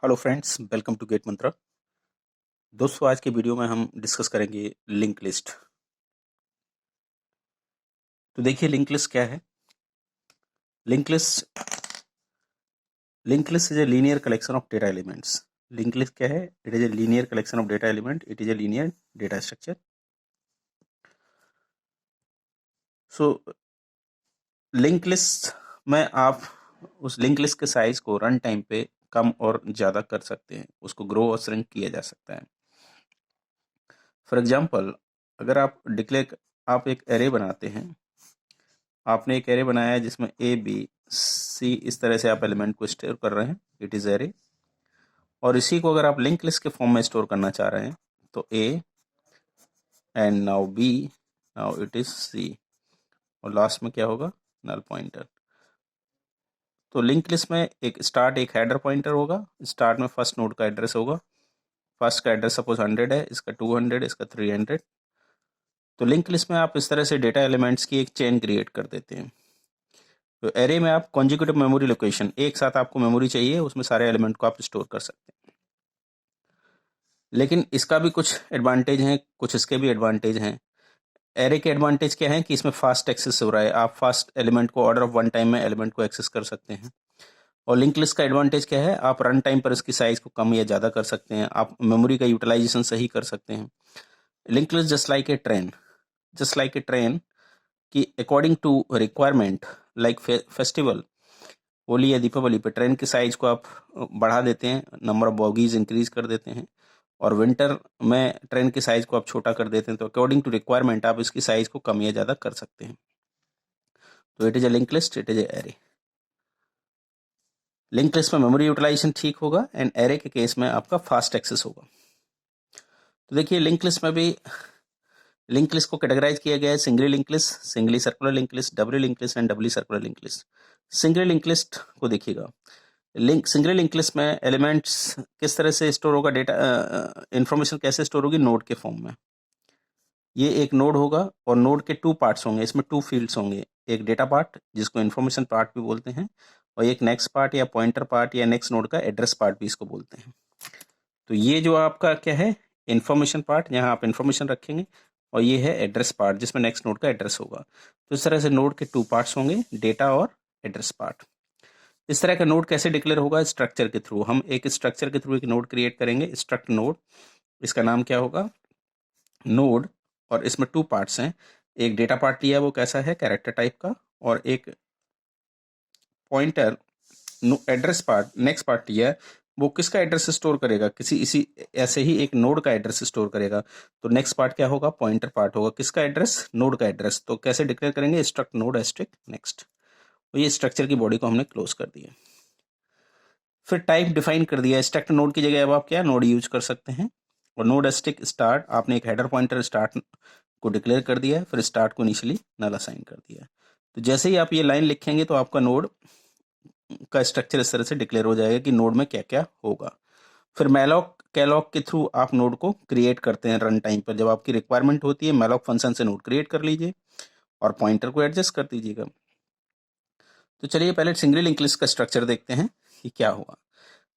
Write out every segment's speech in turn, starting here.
Hello friends, welcome to GATE Mantra. दोस्तों, आज के वीडियो में हम डिस्कस करेंगे लिंक लिस्ट। तो देखिए, लिंक लिस्ट क्या है। Link list is a linear collection of data elements. Link list क्या है? It is a linear collection of data element. It is a linear data structure. So link list में आप उस link list के size को run time पे कम और ज़्यादा कर सकते हैं, उसको ग्रो और श्रिंक किया जा सकता है। फॉर एग्जाम्पल, अगर आप एक एरे बनाते हैं, आपने एक एरे बनाया है जिसमें ए बी सी इस तरह से आप एलिमेंट को स्टोर कर रहे हैं, इट इज़ एरे। और इसी को अगर आप लिंक लिस्ट के फॉर्म में स्टोर करना चाह रहे हैं तो A and now B, now it is C, और लास्ट में क्या होगा? Null pointer. तो लिंक लिस्ट में एक हेडर पॉइंटर होगा। स्टार्ट में फर्स्ट नोड का एड्रेस होगा। फर्स्ट का एड्रेस सपोज 100 है, इसका 200, इसका 300। तो लिंक लिस्ट में आप इस तरह से डेटा एलिमेंट्स की एक चेन क्रिएट कर देते हैं। तो एरे में आप कॉन्जिक्यूटिव मेमोरी लोकेशन, एक साथ आपको मेमोरी चाहिए, उसमें सारे एलिमेंट को आप स्टोर कर सकते हैं। लेकिन इसका भी कुछ एडवांटेज हैं, कुछ इसके भी एडवांटेज हैं। एरे के एडवांटेज क्या है कि इसमें फास्ट एक्सेस हो रहा है, आप फास्ट एलिमेंट को ऑर्डर ऑफ वन टाइम में एलिमेंट को एक्सेस कर सकते हैं। और लिंक लिस्ट का एडवांटेज क्या है? आप रन टाइम पर इसकी साइज को कम या ज़्यादा कर सकते हैं, आप मेमोरी का यूटिलाइजेशन सही कर सकते हैं। Link list just like a train कि according to requirement, like festival, Holi या दीपावली पे ट्रेन की साइज को आप बढ़ा देते हैं, नंबर ऑफ बॉगीज इंक्रीज कर देते हैं। और विंटर में ट्रेन की साइज को आप छोटा कर देते हैं। तो अकॉर्डिंग टू रिक्वायरमेंट आप इसकी साइज को कम या ज़्यादा कर सकते हैं। तो it is a link list, it is a array. Link list में मेमोरी यूटिलाइजेशन ठीक होगा एंड एरे के केस में आपका फास्ट एक्सेस होगा। तो देखिए, लिंक लिस्ट में भी लिंक लिस्ट को कैटेगराइज किया गया है singly link list, singly circular link list, doubly link list and doubly circular link list. Singly link list को देखिएगा। सिंगली लिंक लिस्ट में एलिमेंट्स किस तरह से स्टोर होगा, डेटा इंफॉर्मेशन कैसे स्टोर होगी? नोड के फॉर्म में। ये एक नोड होगा और नोड के 2 पार्ट्स होंगे, इसमें 2 फील्ड्स होंगे। एक डेटा पार्ट जिसको इन्फॉर्मेशन पार्ट भी बोलते हैं, और एक नेक्स्ट पार्ट या पॉइंटर पार्ट या नेक्स्ट नोड का एड्रेस पार्ट भी इसको बोलते हैं। तो ये जो आपका क्या है? इन्फॉर्मेशन पार्ट, यहाँ आप इन्फॉर्मेशन रखेंगे, और ये है एड्रेस पार्ट जिसमें नेक्स्ट नोड का एड्रेस होगा। तो इस तरह से नोड के 2 पार्ट्स होंगे, डेटा और एड्रेस पार्ट। इस तरह का नोड कैसे डिक्लेयर होगा? स्ट्रक्चर के थ्रू। हम एक स्ट्रक्चर के थ्रू एक नोड क्रिएट करेंगे, स्ट्रक्ट नोड। इसका नाम क्या होगा? नोड। और इसमें 2 पार्ट्स हैं। एक डेटा पार्ट लिया, वो कैसा है? कैरेक्टर टाइप का। और एक pointer address part, next part लिया है, वो किसका एड्रेस स्टोर करेगा? इसी ऐसे ही एक नोड का एड्रेस स्टोर करेगा। तो नेक्स्ट पार्ट क्या होगा? पॉइंटर पार्ट होगा। किसका एड्रेस? नोड का एड्रेस। तो कैसे डिक्लेयर करेंगे? Struct node asterisk next. तो ये स्ट्रक्चर की बॉडी को हमने क्लोज कर दिया। फिर टाइप डिफाइन कर दिया। स्ट्रक्ट नोड की जगह अब आप क्या नोड यूज कर सकते हैं। और नोड एस्ट्रिक स्टार्ट, आपने एक हेडर पॉइंटर स्टार्ट को डिक्लेयर कर दिया है, फिर स्टार्ट को इनिशियली नल असाइन कर दिया। तो जैसे ही आप ये लाइन लिखेंगे तो आपका नोड का स्ट्रक्चर इस तरह से डिक्लेयर हो जाएगा कि नोड में क्या क्या होगा। फिर मैलॉक कैलॉक के थ्रू आप नोड को क्रिएट करते हैं रन टाइम पर। जब आपकी रिक्वायरमेंट होती है, मैलॉक फंक्शन से नोड क्रिएट कर लीजिए और पॉइंटर को एडजस्ट कर दीजिएगा। तो चलिए पहले सिंगल लिंक लिस्ट का स्ट्रक्चर देखते हैं कि क्या हुआ।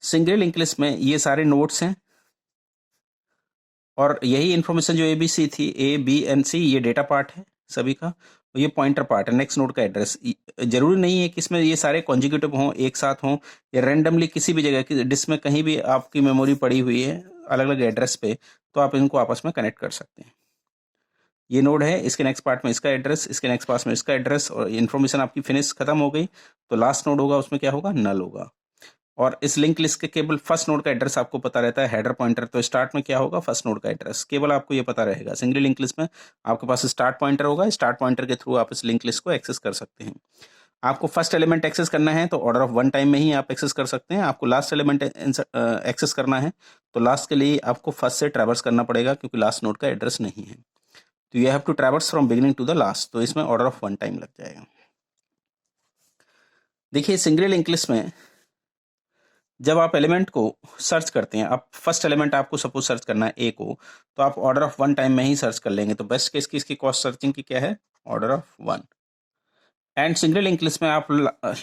सिंगल लिंक लिस्ट में ये सारे नोड्स हैं और यही इन्फॉर्मेशन जो ABC थी, A, B, and C, ये डेटा पार्ट है सभी का, और ये पॉइंटर पार्ट है, नेक्स्ट नोड का एड्रेस। जरूरी नहीं है कि इसमें ये सारे कॉन्जिक्यूटिव हों, एक साथ हों, या रैंडमली किसी भी जगह की डिस्क में कहीं भी आपकी मेमोरी पड़ी हुई है अलग अलग एड्रेस पे, तो आप इनको आपस में कनेक्ट कर सकते हैं। ये नोड है, इसके नेक्स्ट पार्ट में इसका एड्रेस, इसके नेक्स्ट पार्ट में इसका एड्रेस, और इन्फॉर्मेशन आपकी फिनिश खत्म हो गई। तो लास्ट नोड होगा, उसमें क्या होगा? नल होगा। और इस लिंक लिस्ट के केवल फर्स्ट नोड का एड्रेस आपको पता रहता है, हेडर पॉइंटर। तो स्टार्ट में क्या होगा? फर्स्ट नोड का एड्रेस केवल आपको ये पता रहेगा। सिंगल लिंक लिस्ट में आपके पास स्टार्ट पॉइंटर होगा, स्टार्ट पॉइंटर के थ्रू आप इस लिंक लिस्ट को एक्सेस कर सकते हैं। आपको फर्स्ट एलिमेंट एक्सेस करना है तो ऑर्डर ऑफ वन टाइम में ही आप एक्सेस कर सकते हैं। आपको लास्ट एलिमेंट एक्सेस करना है तो लास्ट के लिए आपको फर्स्ट से ट्रैवर्स करना पड़ेगा, क्योंकि लास्ट नोड का एड्रेस नहीं है। तो you have to traverse from beginning to the last. तो इसमें ऑर्डर ऑफ वन टाइम लग जाएगा। देखिए, सिंगल लिंक लिस्ट में जब आप एलिमेंट को सर्च करते हैं, आप फर्स्ट एलिमेंट आपको सपोज सर्च करना है A को, तो आप ऑर्डर ऑफ वन टाइम में ही सर्च कर लेंगे। तो बेस्ट केस की इसकी कॉस्ट सर्चिंग की क्या है? Order of one. And single link list में आप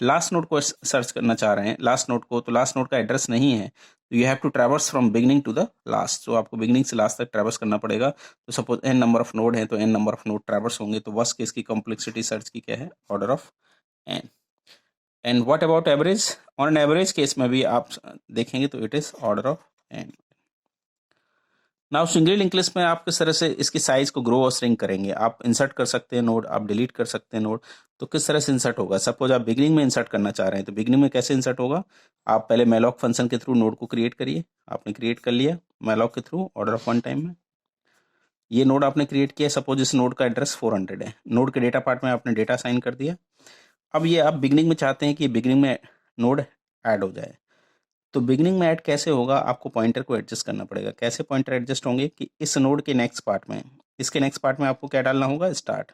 लास्ट नोड को सर्च करना चाह रहे हैं, लास्ट नोड को, तो लास्ट नोड का एड्रेस नहीं है, तो you have to traverse from beginning to the last. तो आपको बिगनिंग से लास्ट तक ट्रैवर्स करना पड़ेगा। तो suppose n number of node है तो n number of node traverse होंगे। तो वर्स्ट केस की कॉम्प्लेक्सिटी सर्च की क्या है, order of n। And what about average, on an average case में भी आप देखेंगे तो it is order of n। Now single link list में आप किस तरह से इसकी साइज को ग्रो और श्रिंक करेंगे। आप इंसर्ट कर सकते हैं नोड, आप डिलीट कर सकते हैं नोड। तो किस तरह से इंसर्ट होगा, सपोज आप बिगनिंग में इंसर्ट करना चाह रहे हैं, तो बिगनिंग में कैसे इंसर्ट होगा, आप पहले मैलॉक फंक्शन के थ्रू नोड को क्रिएट करिए। आपने क्रिएट कर लिया मैलॉक के थ्रू ऑर्डर ऑफ 1 टाइम में, ये नोड आपने क्रिएट किया। सपोज इस नोड का एड्रेस 400 है, नोड के डेटा पार्ट में आपने डेटा असाइन कर दिया। अब ये आप बिगनिंग में चाहते हैं कि बिगनिंग में नोड ऐड हो जाए, तो बिगनिंग में ऐड कैसे होगा, आपको पॉइंटर को एडजस्ट करना पड़ेगा। कैसे पॉइंटर एडजस्ट होंगे कि इस नोड के नेक्स्ट पार्ट में, इसके नेक्स्ट पार्ट में आपको क्या डालना होगा, स्टार्ट।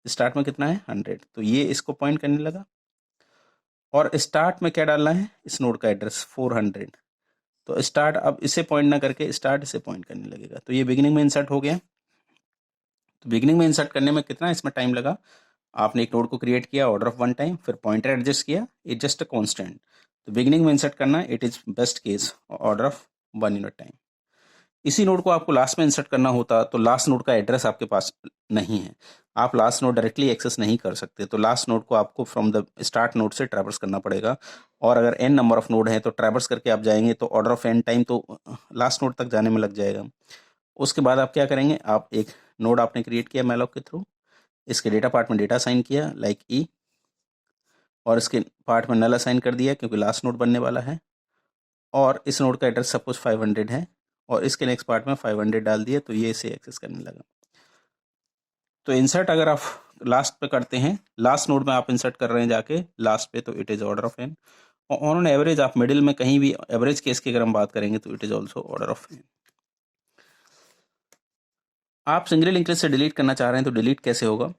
स्टार्ट में कितना है 100, तो ये इसको पॉइंट करने लगा। और स्टार्ट में क्या डालना है, इस नोड का एड्रेस 400, तो स्टार्ट अब इसे पॉइंट ना करके स्टार्ट इसे पॉइंट करने लगेगा। तो ये बिगिनिंग में इंसर्ट हो गया। तो बिगिनिंग में इंसर्ट करने में कितना इसमें टाइम लगा, आपने एक नोड को क्रिएट किया ऑर्डर ऑफ 1 टाइम, फिर पॉइंटर एडजस्ट किया, इट जस्ट अ कांस्टेंट। तो बिगिनिंग में इंसर्ट करना it is best case order of 1 unit time. इसी नोड को आपको लास्ट में इंसर्ट करना होता तो लास्ट नोड का एड्रेस आपके पास नहीं है, आप लास्ट नोड डायरेक्टली एक्सेस नहीं कर सकते। तो लास्ट नोड को आपको फ्रॉम द स्टार्ट नोड से ट्रैवर्स करना पड़ेगा। और अगर n नंबर ऑफ नोड है तो ट्रैवर्स करके आप जाएंगे तो ऑर्डर ऑफ n टाइम तो लास्ट नोड तक जाने में लग जाएगा। उसके बाद आप क्या करेंगे, आप एक नोड आपने क्रिएट किया मैलॉक के थ्रू, इसके डेटा पार्ट में डेटा असाइन किया लाइक ई, और इसके पार्ट में नल असाइन कर दिया क्योंकि लास्ट नोड बनने वाला है। और इस नोड का एड्रेस सपोज 500 है और इसके नेक्स्ट पार्ट में 500 डाल दिया, तो ये इसे एक्सेस करने लगा। तो इंसर्ट अगर आप लास्ट पे करते हैं, लास्ट नोड में आप इंसर्ट कर रहे हैं जाके लास्ट पे, तो it is order of n। और ऑन एवरेज आप मिडिल में कहीं भी एवरेज केस की अगर हम बात करेंगे तो it is also order of n। आप सिंगल लिंक लिस्ट से डिलीट करना चाह रहे हैं तो डिलीट कैसे होगा,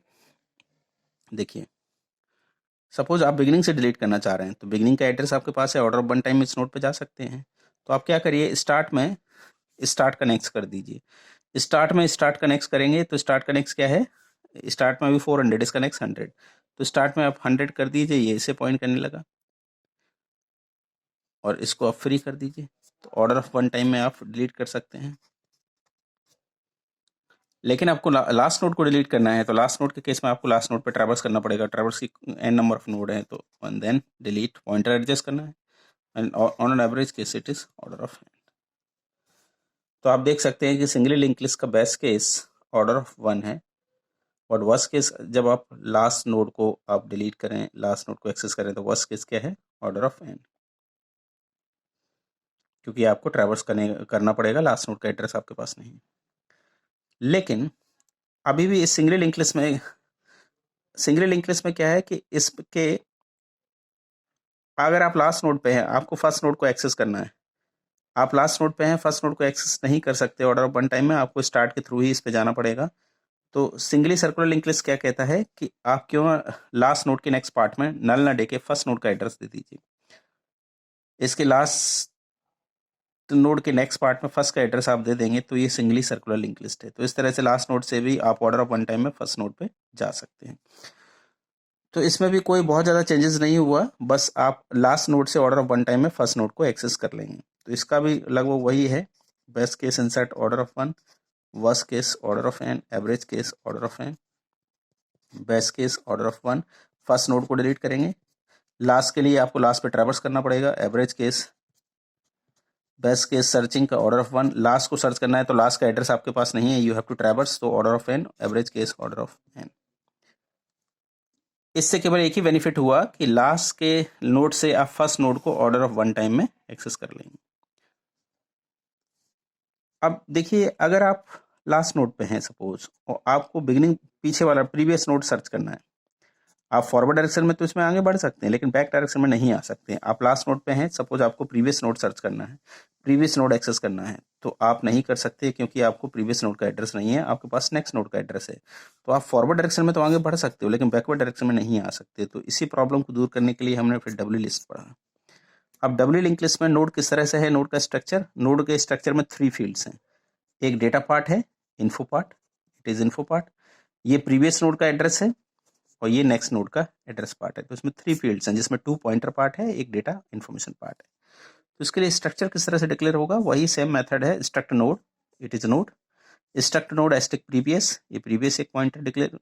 देखिए सपोज आप बिगिनिंग से डिलीट करना चाह रहे हैं, तो बिगिनिंग का एड्रेस आपके पास है, ऑर्डर ऑफ 1 टाइम इस नोड पे जा सकते हैं। तो आप क्या करिए, स्टार्ट में स्टार्ट कनेक्ट कर दीजिए। स्टार्ट में स्टार्ट कनेक्ट करेंगे तो स्टार्ट कनेक्ट क्या है, स्टार्ट में अभी 400, इसका नेक्स्ट 100, तो स्टार्ट में आप 100 कर दीजिए, ये इसे पॉइंट करने लगा और इसको आप फ्री कर दीजिए। तो ऑर्डर ऑफ 1 टाइम में आप डिलीट कर सकते हैं। लेकिन आपको लास्ट नोड को डिलीट करना है तो लास्ट नोड के केस में आपको लास्ट नोड पे ट्रैवर्स करना पड़ेगा। ट्रैवर्स की n नंबर ऑफ नोड है तो and then delete, pointer adjust करना है, and on an average case it is order of n। तो आप देख सकते हैं कि सिंगली लिंक लिस्ट का बेस्ट केस ऑर्डर ऑफ 1 है, और वर्स्ट केस जब आप लास्ट नोड को आप डिलीट करें, लास्ट नोड को एक्सेस करें, तो वर्स्ट केस क्या है, ऑर्डर ऑफ n, क्योंकि आपको ट्रैवर्स करना पड़ेगा, लास्ट नोड का एड्रेस आपके पास नहीं। लेकिन अभी भी इस सिंगली लिंक लिस्ट में क्या है कि इसके अगर आप लास्ट नोड पे हैं, आपको फर्स्ट नोड को एक्सेस करना है, आप लास्ट नोड पे हैं, फर्स्ट नोड को एक्सेस नहीं कर सकते ऑर्डर ऑफ 1 टाइम में, आपको स्टार्ट के थ्रू ही इस पे जाना पड़ेगा। तो सिंगली सर्कुलर लिंक लिस्ट क्या कहता है कि आप क्यों लास्ट नोड के नेक्स्ट पार्ट में नल ना देके फर्स्ट नोड का एड्रेस दे दीजिए। इसके लास्ट नोड के नेक्स्ट पार्ट में फर्स्ट का एड्रेस आप दे देंगे तो ये सिंगली सर्कुलर लिंक लिस्ट है। तो इस तरह से लास्ट नोड से भी आप ऑर्डर ऑफ 1 टाइम में फर्स्ट नोड पे जा सकते हैं। तो इसमें भी कोई बहुत ज़्यादा चेंजेस नहीं हुआ, बस आप लास्ट नोड से ऑर्डर ऑफ 1 टाइम में फर्स्ट नोड को एक्सेस कर लेंगे। तो इसका भी लगभग वही है, best case insert order of 1, worst case order of n, average case order of n, best case order of 1। First node को डिलीट करेंगे, लास्ट के लिए आपको लास्ट पे ट्रैवर्स करना पड़ेगा, average case, best case searching का ऑर्डर ऑफ 1, लास्ट को सर्च करना है तो लास्ट का एड्रेस आपके पास नहीं है, यू हैव टू ट्रैवर्स, तो order of n, average case order of n। इससे केवल एक ही बेनिफिट हुआ कि लास्ट के नोड से आप फर्स्ट नोड को ऑर्डर ऑफ 1 टाइम में एक्सेस कर लेंगे। अब देखिए, अगर आप लास्ट नोड पे हैं सपोज और आपको बिगिनिंग पीछे वाला प्रीवियस नोड सर्च करना है, आप फॉरवर्ड डायरेक्शन में तो इसमें आगे बढ़ सकते हैं लेकिन बैक डायरेक्शन में नहीं आ सकते हैं। आप लास्ट नोड पे हैं, सपोज आपको प्रीवियस नोड सर्च करना है, प्रीवियस नोड एक्सेस करना है, तो आप नहीं कर सकते क्योंकि आपको प्रीवियस नोड का एड्रेस नहीं है, आपके पास नेक्स्ट नोड का एड्रेस है। तो आप फॉरवर्ड डायरेक्शन में तो आगे बढ़ सकते हो लेकिन बैकवर्ड डायरेक्शन में नहीं आ सकते। तो इसी प्रॉब्लम को दूर करने के लिए हमने फिर डब्ल्यू लिस्ट पढ़ा। अब डब्ल्यू लिंक लिस्ट में नोड किस तरह से है, नोड का स्ट्रक्चर, नोड के स्ट्रक्चर में 3 फील्ड्स हैं। एक डेटा पार्ट है, info part, it is info part, ये प्रीवियस नोड का एड्रेस है, और ये नेक्स्ट नोड का एड्रेस पार्ट है। तो इसमें 3 फील्ड्स हैं जिसमें 2 पॉइंटर पार्ट है, एक डेटा इन्फॉर्मेशन पार्ट है। तो इसके लिए स्ट्रक्चर किस तरह से डिक्लेयर होगा, वही सेम मेथड है, struct node, it is node, struct node asterisk previous, ये प्रीवियस एक पॉइंटर डिक्लेयर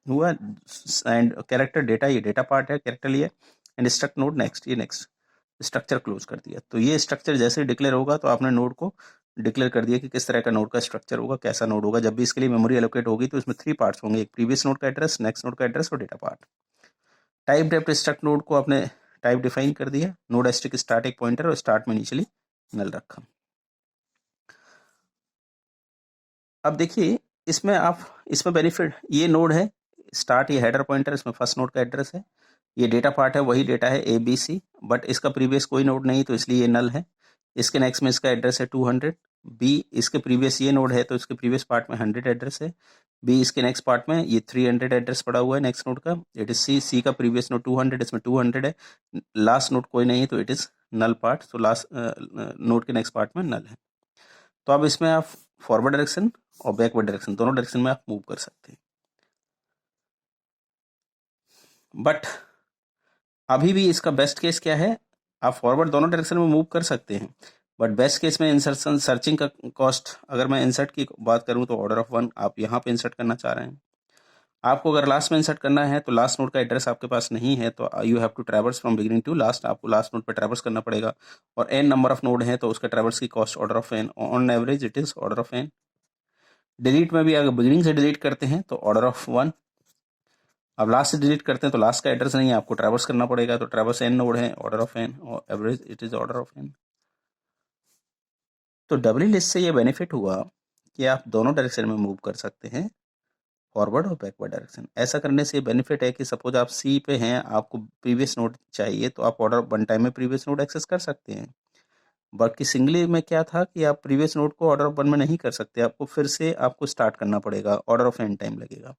हुआ, एंड कैरेक्टर डेटा, ये डेटा पार्ट है, कैरेक्टर लिया, एंड स्ट्रक्ट नोड नेक्स्ट, ये नेक्स्ट, स्ट्रक्चर क्लोज कर दिया। तो ये स्ट्रक्चर जैसे ही डिक्लेयर होगा तो आपने नोड को डिक्लेयर कर दिया कि किस तरह का नोड का स्ट्रक्चर होगा, कैसा नोड होगा। जब भी इसके लिए मेमोरी एलोकेट होगी तो इसमें 3 पार्ट्स होंगे, एक प्रीवियस नोड का एड्रेस, नेक्स्ट नोड का एड्रेस और डेटा पार्ट। टाइप डेप्ट स्ट्रक्ट नोड को आपने टाइप डिफाइन कर दिया, नोड एस्टिक स्टार्ट एक पॉइंटर और स्टार्ट में इनिशियली नल रखा। अब देखिए इसमें बेनिफिट, ये नोड है स्टार्ट, ये हेडर पॉइंटर, इसमें फर्स्ट नोड का एड्रेस है, ये डेटा पार्ट है, वही डेटा है ABC, बट इसका प्रीवियस कोई नोड नहीं तो इसलिए ये नल है। इसके नेक्स्ट में इसका एड्रेस है 200, B इसके प्रीवियस ये नोड है तो इसके प्रीवियस पार्ट में 100 एड्रेस है, B इसके नेक्स्ट पार्ट में ये 300 एड्रेस पड़ा हुआ है नेक्स्ट नोड का, इट इज C का प्रीवियस नोड 200, इसमें 200 है, लास्ट नोड कोई नहीं है तो इट इज नल पार्ट, तो लास्ट नोड के नेक्स्ट पार्ट में नल है। तो अब इसमें आप फॉरवर्ड डायरेक्शन और बैकवर्ड डायरेक्शन दोनों डायरेक्शन में आप मूव कर सकते हैं, बट अभी भी इसका बेस्ट केस क्या है, आप फॉरवर्ड दोनों डायरेक्शन में मूव कर सकते हैं, बट बेस्ट केस में इंसर्शन सर्चिंग का कॉस्ट, अगर मैं इंसर्ट की बात करूं तो ऑर्डर ऑफ 1 आप यहाँ पे इंसर्ट करना चाह रहे हैं। आपको अगर लास्ट में इंसर्ट करना है तो लास्ट नोड का एड्रेस आपके पास नहीं है तो you have to traverse from beginning to last, आपको लास्ट नोड पे ट्रैवर्स करना पड़ेगा, और n नंबर ऑफ नोड है तो उसका ट्रैवर्स की cost order of n, on average it is order of n। Delete में भी अगर बिगिनिंग से डिलीट करते हैं तो ऑर्डर ऑफ 1, अब लास्ट से डिलीट करते हैं तो लास्ट का एड्रेस नहीं है, आपको ट्रैवर्स करना पड़ेगा, तो ट्रैवर्स n नोड है, ऑर्डर ऑफ n, और average it is order of n। तो डबली लिस्ट से ये बेनिफिट हुआ कि आप दोनों डायरेक्शन में मूव कर सकते हैं, फॉरवर्ड और बैकवर्ड डायरेक्शन। ऐसा करने से बेनिफिट है कि सपोज आप C पे हैं, आपको प्रीवियस नोड चाहिए तो आप ऑर्डर 1 टाइम में प्रीवियस नोड एक्सेस कर सकते हैं, बाकी सिंगली में क्या था कि आप प्रीवियस नोड को ऑर्डर ऑफ 1 में नहीं कर सकते, आपको फिर से आपको स्टार्ट करना पड़ेगा, ऑर्डर ऑफ n टाइम लगेगा।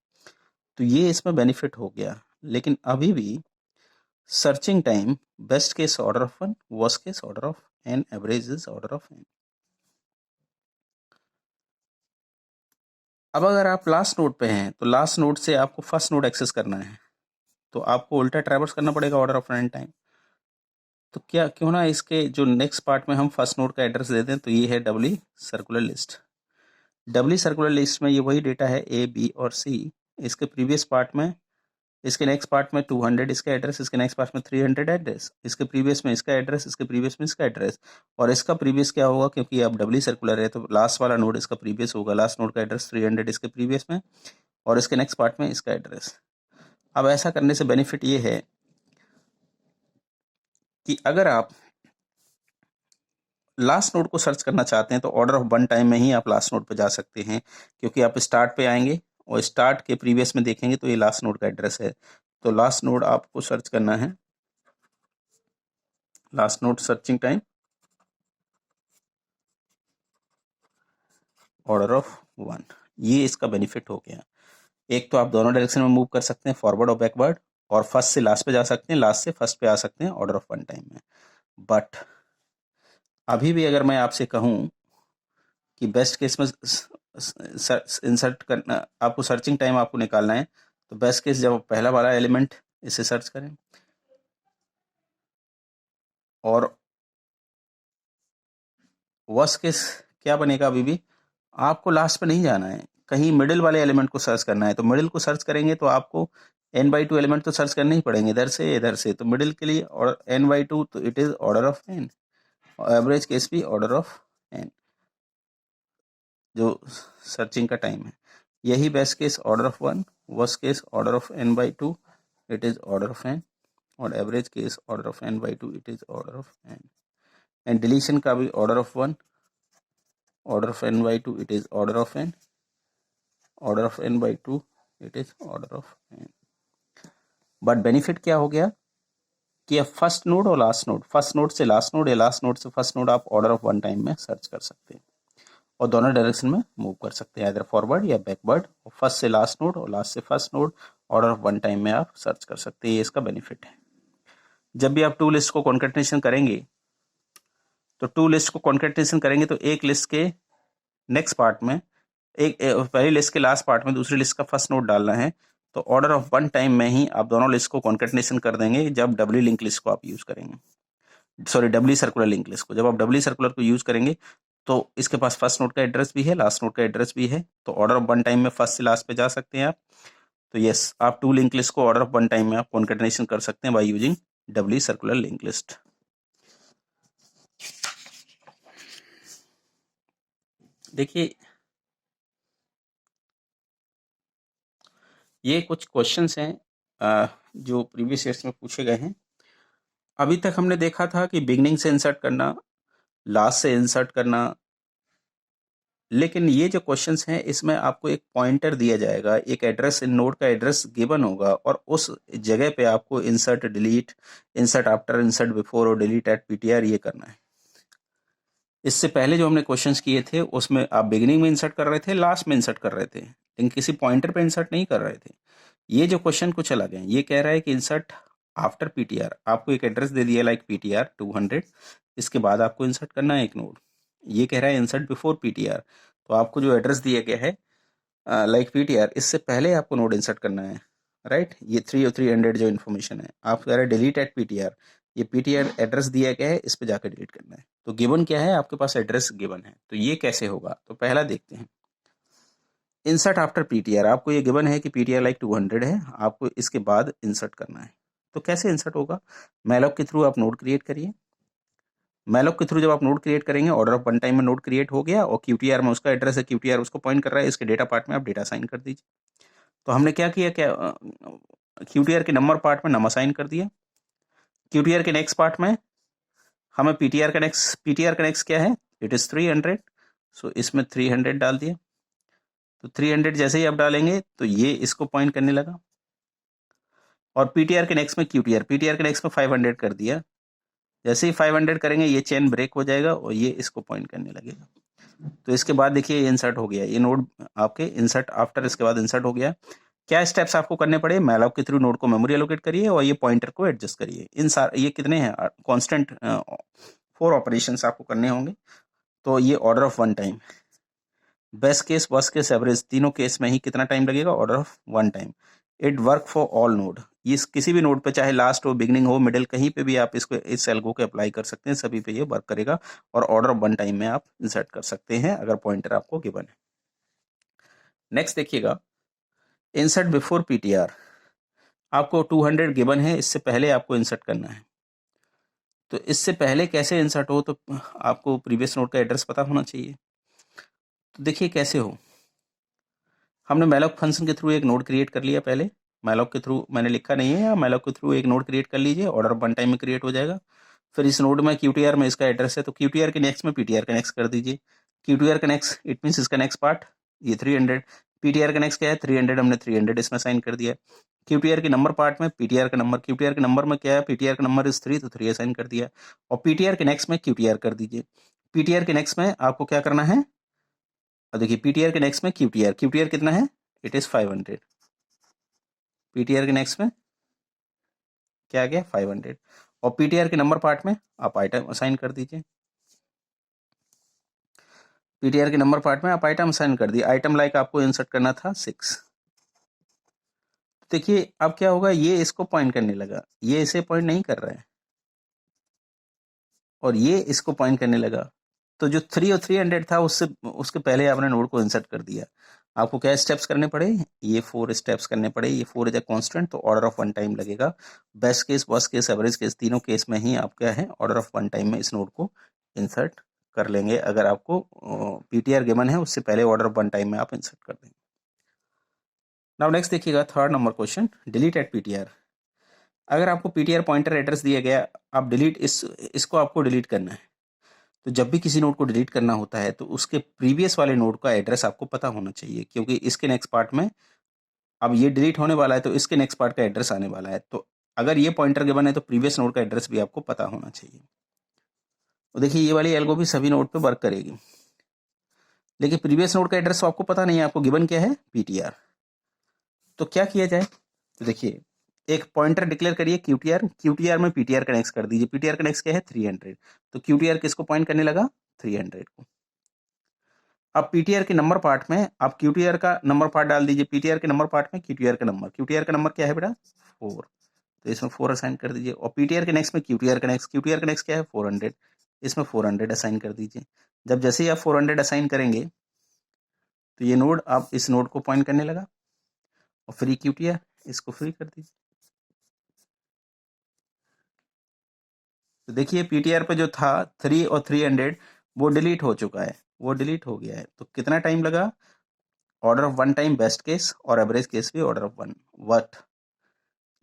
तो ये इसमें बेनिफिट हो गया, लेकिन अभी भी searching time best case order of 1, worst case order of n, average is order of n। अब अगर आप लास्ट नोड पे हैं तो लास्ट नोड से आपको फर्स्ट नोड एक्सेस करना है तो आपको उल्टा ट्रैवर्स करना पड़ेगा ऑर्डर ऑफ n टाइम। तो क्यों ना इसके जो नेक्स्ट पार्ट में हम फर्स्ट नोड का एड्रेस दे दें, तो ये है डबली सर्कुलर लिस्ट। डबली सर्कुलर लिस्ट में ये वही डेटा है A, B और C, इसके प्रीवियस पार्ट में, इसके नेक्स्ट पार्ट में 200 इसका एड्रेस, इसके नेक्स्ट पार्ट में 300 एड्रेस, इसके प्रीवियस में इसका एड्रेस, इसके प्रीवियस में इसका एड्रेस, और इसका प्रीवियस क्या होगा, क्योंकि अब डबली सर्कुलर है तो लास्ट वाला नोड इसका प्रीवियस होगा, लास्ट नोड का एड्रेस 300 इसके प्रीवियस में और इसके नेक्स्ट पार्ट में इसका एड्रेस। अब ऐसा करने से बेनिफिट ये है कि अगर आप लास्ट नोड को सर्च करना चाहते हैं तो ऑर्डर ऑफ 1 टाइम में ही आप लास्ट नोड पे जा सकते हैं, क्योंकि आप स्टार्ट पे आएंगे और स्टार्ट के प्रीवियस में देखेंगे तो ये लास्ट नोड का एड्रेस है, तो लास्ट नोड आपको सर्च करना है, last node searching time order of 1, ये इसका बेनिफिट हो गया। एक तो आप दोनों डायरेक्शन में मूव कर सकते हैं, फॉरवर्ड और बैकवर्ड, और फर्स्ट से लास्ट पे जा सकते हैं, लास्ट से फर्स्ट पे आ सकते हैं ऑर्डर ऑफ 1 टाइम में। बट अभी भी अगर मैं आपसे कहूं कि बेस्ट केस में इंसर्ट करना, आपको सर्चिंग टाइम आपको निकालना है, तो बेस्ट केस जब पहला वाला एलिमेंट इसे सर्च करें, और वर्स्ट केस क्या बनेगा, अभी भी आपको लास्ट पे नहीं जाना है, कहीं मिडिल वाले एलिमेंट को सर्च करना है, तो मिडिल को सर्च करेंगे तो आपको n/2 एलिमेंट तो सर्च करने ही पड़ेंगे, इधर से, तो मिडिल के लिए और n/2 तो it is order of n, और एवरेज केस भी ऑर्डर ऑफ n जो सर्चिंग का टाइम है। यही best case order of 1, worst case order of n/2 it is order of n, और average case order of n/2 it is order of n। And deletion का भी order of 1, order of n/2 it is order of n, order of n/2 it is order of n। But benefit क्या हो गया कि अब first node और last node, first node से last node या लास्ट नोड से फर्स्ट नोड, आप ऑर्डर ऑफ 1 टाइम में सर्च कर सकते हैं और दोनों डायरेक्शन में मूव कर सकते हैं, इधर फॉरवर्ड या बैकवर्ड, फर्स्ट से लास्ट नोड और लास्ट से first node, order of 1 time में आप सर्च कर सकते हैं, ये इसका बेनिफिट है। जब भी आप 2 लिस्ट को कॉन्केटेनेशन करेंगे तो 2 लिस्ट को कॉन्केटेनेशन करेंगे तो एक लिस्ट के नेक्स्ट पार्ट में, एक पहली लिस्ट के लास्ट पार्ट में दूसरी लिस्ट का फर्स्ट नोड डालना है, तो ऑर्डर ऑफ वन टाइम में ही आप दोनों लिस्ट को कॉन्केटनेशन कर देंगे जब डब्ल्यू लिंक लिस्ट को आप यूज करेंगे, sorry W circular link list को। जब आप डब्ल्यू सर्कुलर को यूज करेंगे तो इसके पास फर्स्ट नोड का एड्रेस भी है, लास्ट नोड का एड्रेस भी है, तो ऑर्डर ऑफ वन टाइम में फर्स्ट से लास्ट पे जा सकते हैं आप। तो यस, आप टू लिंक लिस्ट को ऑर्डर ऑफ वन टाइम में आप कॉन्केटनेशन कर सकते हैं by using W circular link list. देखिए ये कुछ क्वेश्चंस हैं जो प्रीवियस ईयर्स में पूछे गए हैं। अभी तक हमने देखा था कि बिगनिंग से इंसर्ट करना, लास्ट से इंसर्ट करना, लेकिन ये जो क्वेश्चंस हैं इसमें आपको एक पॉइंटर दिया जाएगा, एक एड्रेस, नोड का एड्रेस गिवन होगा और उस जगह पे आपको insert, delete, insert after, insert before और डिलीट एट पीटीआर ये करना है। इससे पहले जो हमने क्वेश्चंस किए थे उसमें आप बिगिनिंग में इंसर्ट कर रहे थे, लास्ट में इंसर्ट कर रहे थे, लेकिन किसी पॉइंटर पे इंसर्ट नहीं कर रहे थे। ये जो क्वेश्चन कुछ अलग है, ये कह रहा है कि इंसर्ट आफ्टर पीटीआर, आपको एक एड्रेस दे दिया लाइक पीटीआर 200, इसके बाद आपको इंसर्ट करना है एक नोड। ये कह रहा है इंसर्ट बिफोर पीटीआर, तो आपको जो एड्रेस दिया गया है लाइक पीटीआर, इससे पहले आपको नोड इंसर्ट करना है, राइट। ये 3 और 300 जो इन्फॉर्मेशन है, आप कह रहे हैं डिलीट एट पीटीआर, ये पीटीआर एड्रेस दिया गया है, इस पे जाकर डिलीट करना है। तो गिवन क्या है, आपके पास एड्रेस गिवन है, तो ये कैसे होगा, तो पहला देखते हैं। इंसर्ट आफ्टर पीटीआर, आपको ये गिवन है कि पीटीआर लाइक 200 है, आपको इसके बाद इंसर्ट करना है। तो कैसे इंसर्ट होगा, मैलॉक के थ्रू आप नोड क्रिएट करिए। मैलॉक के थ्रू जब आप नोड क्रिएट करेंगे, ऑर्डर ऑफ वन टाइम में नोड क्रिएट हो गया और क्यूटीआर में उसका एड्रेस है, क्यूटीआर उसको पॉइंट कर रहा है, इसके डेटा पार्ट में आप डेटा असाइन कर दीजिए। तो हमने क्या किया, क्या क्यूटीआर के नंबर पार्ट में नंबर असाइन कर दिया। क्यूटीआर के नेक्स्ट पार्ट में हमें पीटीआर का नेक्स्ट क्या है, इट इज 300, सो इसमें 300 डाल दिया। तो 300 जैसे ही आप डालेंगे तो ये इसको पॉइंट करने लगा, और पीटीआर के नेक्स्ट में पीटीआर के नेक्स्ट में 500 कर दिया। जैसे ही 500 करेंगे ये चेन ब्रेक हो जाएगा और ये इसको पॉइंट करने लगेगा। तो इसके बाद देखिए ये इंसर्ट हो गया, ये नोड आपके इंसर्ट आफ्टर, इसके बाद इंसर्ट हो गया। क्या स्टेप्स आपको करने पड़े, मैलॉक के थ्रू नोड को मेमोरी एलोकेट करिए और ये पॉइंटर को एडजस्ट करिए। ये कितने हैं, कांस्टेंट 4 ऑपरेशंस आपको करने होंगे। तो ये order of one time, best case, worst case, average, तीनों केस में ही कितना टाइम लगेगा, order of one time. It work for all node, ये किसी भी नोड पे, चाहे लास्ट हो, बिगनिंग हो, मिडिल, कहीं पे भी आप इसको, इस एल्गो को अप्लाई कर सकते हैं, सभी पे ये वर्क करेगा और ऑर्डर ऑफ वन टाइम में आप इंसर्ट कर सकते हैं अगर पॉइंटर आपको गिवन है। नेक्स्ट देखिएगा, इंसर्ट बिफोर पीटीआर, आपको 200 गिवन है, इससे पहले आपको इंसर्ट करना है। तो इससे पहले कैसे इंसर्ट हो, तो आपको प्रीवियस नोड का एड्रेस पता होना चाहिए। तो देखिए कैसे हो, हमने मैलॉक फंक्शन के थ्रू एक नोड क्रिएट कर लिया। पहले मैलॉक के थ्रू मैंने लिखा नहीं है, मैलॉक के थ्रू एक नोड क्रिएट कर लीजिए, ऑर्डर ऑफ वन टाइम में क्रिएट हो जाएगा। फिर इस नोड में क्यूटीआर में इसका एड्रेस है, तो क्यूटीआर के नेक्स्ट में पीटीआर का नेक्स्ट कर दीजिए। क्यूटीआर का नेक्स्ट इट मीन्स इसका नेक्स्ट पार्ट ये 300, पीटीआर का नेक्स्ट क्या है 300, हमने 300 इसमें साइन कर दिया। क्यूटीआर के नंबर पार्ट में पीटीआर का नंबर, क्यूटीआर के नंबर में क्या है, पीटीआर का नंबर इज 3, तो 3 असाइन कर दिया। और पीटीआर के नेक्स्ट में क्यूटीआर कर दीजिए। पीटीआर के नेक्स्ट में आपको क्या करना है, और देखिए पीटीआर के नेक्स्ट में क्यूटीआर कितना है, इट इज 500। पीटीआर के नेक्स्ट में क्या आ गया 500, और पीटीआर के नंबर पार्ट में आप आइटम असाइन कर दीजिए। पीटीआर के नंबर पार्ट में आप आइटम असाइन कर दिए, आइटम लाइक आपको इंसर्ट करना था 6। देखिए अब क्या होगा, ये इसको पॉइंट करने लगा, ये इसे पॉइंट नहीं कर रहा है, और ये इसको पॉइंट करने लगा। तो जो 3 और 300 था उसके पहले आपने नोड को इंसर्ट कर दिया। आपको क्या स्टेप्स करने पड़े, ये 4 स्टेप्स करने पड़े। ये 4 इज अ कांस्टेंट, तो ऑर्डर ऑफ वन टाइम लगेगा। Best case, worst case, average case, तीनों केस में ही आप क्या है, ऑर्डर ऑफ वन टाइम में इस नोड को इंसर्ट कर लेंगे। अगर आपको पीटीआर गिवन है उससे पहले ऑर्डर ऑफ वन टाइम में आप इंसर्ट कर देंगे। नाउ नेक्स्ट देखिएगा, third number question, delete at PTR. अगर आपको पीटीआर पॉइंटर एड्रेस दिया गया, आप डिलीट इसको आपको डिलीट करना है। तो जब भी किसी नोड को डिलीट करना होता है तो उसके प्रीवियस वाले नोड का एड्रेस आपको पता होना चाहिए, क्योंकि इसके नेक्स्ट पार्ट में अब ये डिलीट होने वाला है तो इसके नेक्स्ट पार्ट का एड्रेस आने वाला है। तो अगर ये पॉइंटर गिवन है तो प्रीवियस नोड का एड्रेस भी आपको पता होना चाहिए। तो देखिए ये वाली एल्गो भी सभी नोड पे वर्क करेगी, लेकिन प्रीवियस नोड का एड्रेस तो आपको पता नहीं है, आपको गिवन क्या है, पीटीआर। तो क्या किया जाए, तो देखिए एक पॉइंटर डिक्लेयर करिए क्यूटीआर में पीटीआर कनेक्ट कर दीजिए। पीटीआर कनेक्ट क्या है 300, तो क्यूटीआर किसको पॉइंट करने लगा 300 को। अब पीटीआर के नंबर पार्ट में आप क्यूटीआर का नंबर पार्ट डाल दीजिए, पीटीआर के नंबर पार्ट में क्यूटीआर का नंबर क्या है बेटा 4, तो इसमें 4 असाइन कर दीजिए। और पीटीआर के नेक्स्ट में क्यूटीआर का नेक्स्ट क्या है 400, इसमें 400 असाइन कर दीजिए। जब जैसे ही आप 400 असाइन करेंगे तो ये नोड आप इस नोड को पॉइंट करने लगा, और फ्री क्यूटीआर इसको फ्री कर दीजिए। तो देखिए पीटीआर पे जो था 3 और 300 वो डिलीट हो चुका है, वो डिलीट हो गया है। तो कितना टाइम लगा, order of 1 time best case और एवरेज केस भी order of 1, but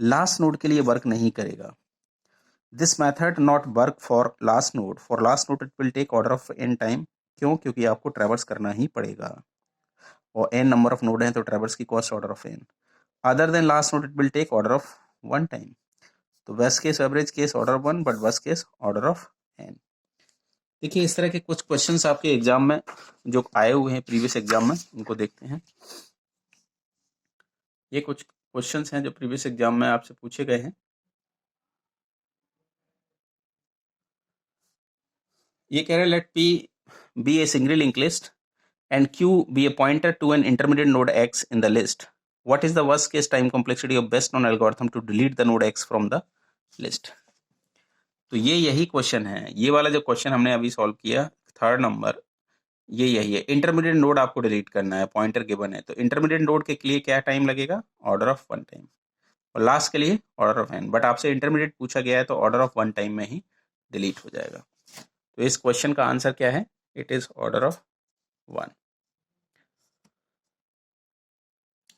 last node के लिए वर्क नहीं करेगा। This method not work for last node it will take order of n time. क्यों, क्योंकि आपको ट्रैवर्स करना ही पड़ेगा, और n नंबर ऑफ नोड है तो ट्रैवर्स की cost order of n। Other than last node it will take order of 1 time. तो best case average case order of 1, but worst case order of n। देखिए इस तरह के कुछ questions आपके एग्जाम में जो आए हुए हैं प्रीवियस एग्जाम में, उनको देखते हैं। ये कुछ क्वेश्चंस हैं जो प्रीवियस एग्जाम में आपसे पूछे गए हैं। ये कह रहे हैं late P be a single linked list and Q be a pointer to an intermediate node X in the list. What is the worst case time complexity of best known algorithm to delete the node X from the list? तो ये यही question है, ये वाला जो question हमने अभी solve किया 3rd नंबर, ये यही है। इंटरमीडिएट नोड आपको डिलीट करना है, पॉइंटर गिवन है, तो इंटरमीडिएट नोड के लिए क्या टाइम लगेगा, ऑर्डर ऑफ 1 टाइम, और लास्ट के लिए ऑर्डर ऑफ n, बट आपसे इंटरमीडिएट पूछा गया है तो ऑर्डर ऑफ 1 टाइम में ही डिलीट हो जाएगा। तो इस क्वेश्चन का आंसर क्या है, it is order of 1।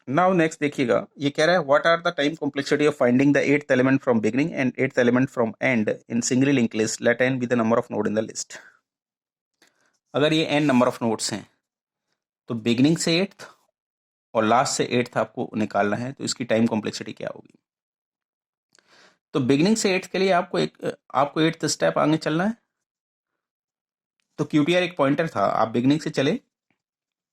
Now next देखिएगा, ये कह रहा है what are the time complexity of finding the 8th element from beginning and 8th element from end in singly link list, let n be the number of node in the list. अगर ये n number of nodes हैं तो beginning से 8th और last से 8th आपको निकालना है, तो इसकी टाइम कॉम्प्लेक्सिटी क्या होगी। तो बिगिनिंग से 8th के लिए आपको 8th स्टेप आगे चलना है। तो क्यूटीआर एक पॉइंटर था, आप बिगिनिंग से चले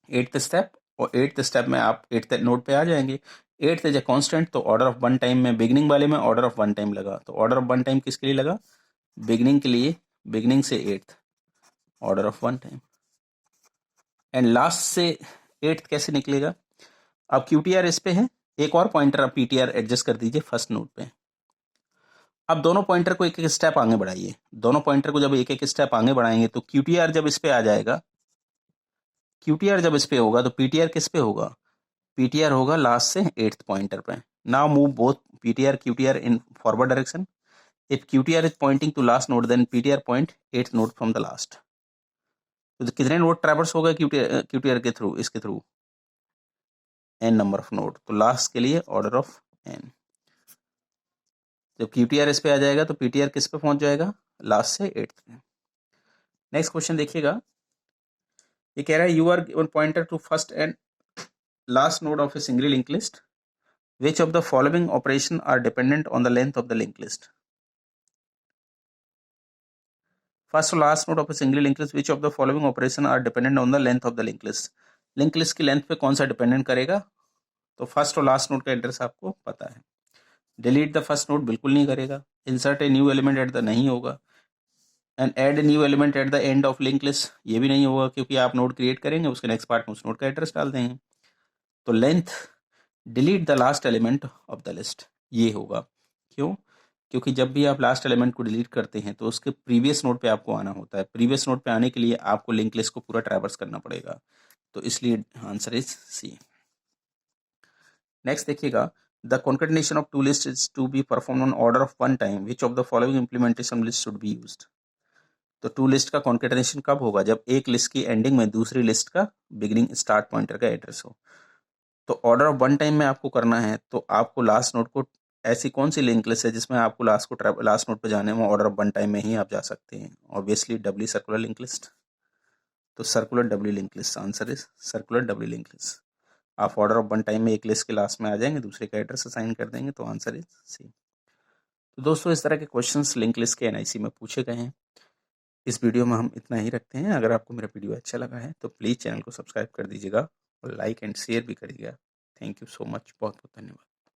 8th स्टेप, और 8th स्टेप में आप 8th नोड पे आ जाएंगे। 8th इज ए कांस्टेंट, तो ऑर्डर ऑफ 1 टाइम में बिगिनिंग वाले में ऑर्डर ऑफ 1 टाइम लगा, तो ऑर्डर ऑफ 1 टाइम किसके लिए लगा, बिगिनिंग के लिए, बिगिनिंग से 8th order of 1 time, and last से 8th कैसे निकलेगा। अब क्यूटीआर इस पे है, एक और पॉइंटर आप पीटीआर एडजस्ट कर दीजिए फर्स्ट नोड पे। अब दोनों पॉइंटर को एक एक स्टेप आगे बढ़ाइए, दोनों पॉइंटर को जब एक एक स्टेप आगे बढ़ाएंगे तो क्यूटीआर जब इस पे आ जाएगा, क्यूटीआर जब इस पे होगा तो पीटीआर किस पे होगा, पीटीआर होगा लास्ट से 8th पॉइंटर पे। Now move both PTR QTR in forward direction. If QTR is pointing to last node then PTR point 8th node from the last. तो कितने नोड ट्रैवर्स होगा क्यूटीआर के थ्रू, इसके थ्रू n नंबर ऑफ नोड, तो last के लिए ऑर्डर ऑफ n। जब क्यूटीआर इस पे आ जाएगा तो पीटीआर किस पे पहुंच जाएगा, लास्ट से 8th पे। नेक्स्ट क्वेश्चन देखिएगा, ये कह रहा है you are given pointer to first and last node of a singly link list, which of the following operation are dependent on the length of the linked list? First or last node of a single linked list, which of the following operation are dependent on the length of the linked list? Link list की length पे कौन सा dependent करेगा, तो first और last node का address आपको पता है। डिलीट द फर्स्ट नोड बिल्कुल नहीं करेगा, insert a new element at the नहीं होगा, and add a new element at the end of link list ये भी नहीं होगा, क्योंकि आप नोड क्रिएट करेंगे उसके नेक्स्ट पार्ट में उस नोड का एड्रेस डाल देंगे। तो length delete the last element of the list ये होगा। क्यों, क्योंकि जब भी आप लास्ट एलिमेंट को डिलीट करते हैं तो उसके प्रीवियस नोड पे आपको आना होता है, प्रीवियस नोड पे आने के लिए आपको लिंक लिस्ट को पूरा ट्रैवर्स करना पड़ेगा, तो इसलिए आंसर इज सी। नेक्स्ट देखिएगा, the concatenation of two list is to be perform on order of 1 time, which of the following implementation list should be used. तो टू लिस्ट का concatenation कब होगा, जब एक लिस्ट की एंडिंग में दूसरी लिस्ट का बिगिनिंग स्टार्ट पॉइंटर का एड्रेस हो। तो ऑर्डर ऑफ 1 टाइम में आपको करना है, तो आपको लास्ट नोड को, ऐसी कौन सी लिंक लिस्ट है जिसमें आपको लास्ट नोड पे जाने में ऑर्डर ऑफ 1 टाइम में ही आप जा सकते हैं, obviously W circular link list. तो circular W link list, answer is circular W link list. आप ऑर्डर ऑफ 1 टाइम में एक लिस्ट के लास्ट में आ जाएंगे, दूसरे का एड्रेस असाइन कर देंगे, तो आंसर इज सी। तो दोस्तों इस तरह के क्वेश्चंस लिंक लिस्ट के एनआईसी में पूछे गए हैं। इस वीडियो में हम इतना ही रखते हैं। अगर आपको मेरा वीडियो अच्छा लगा है तो प्लीज़ चैनल को सब्सक्राइब कर दीजिएगा और लाइक एंड शेयर भी करिएगा। थैंक यू सो मच, बहुत बहुत धन्यवाद।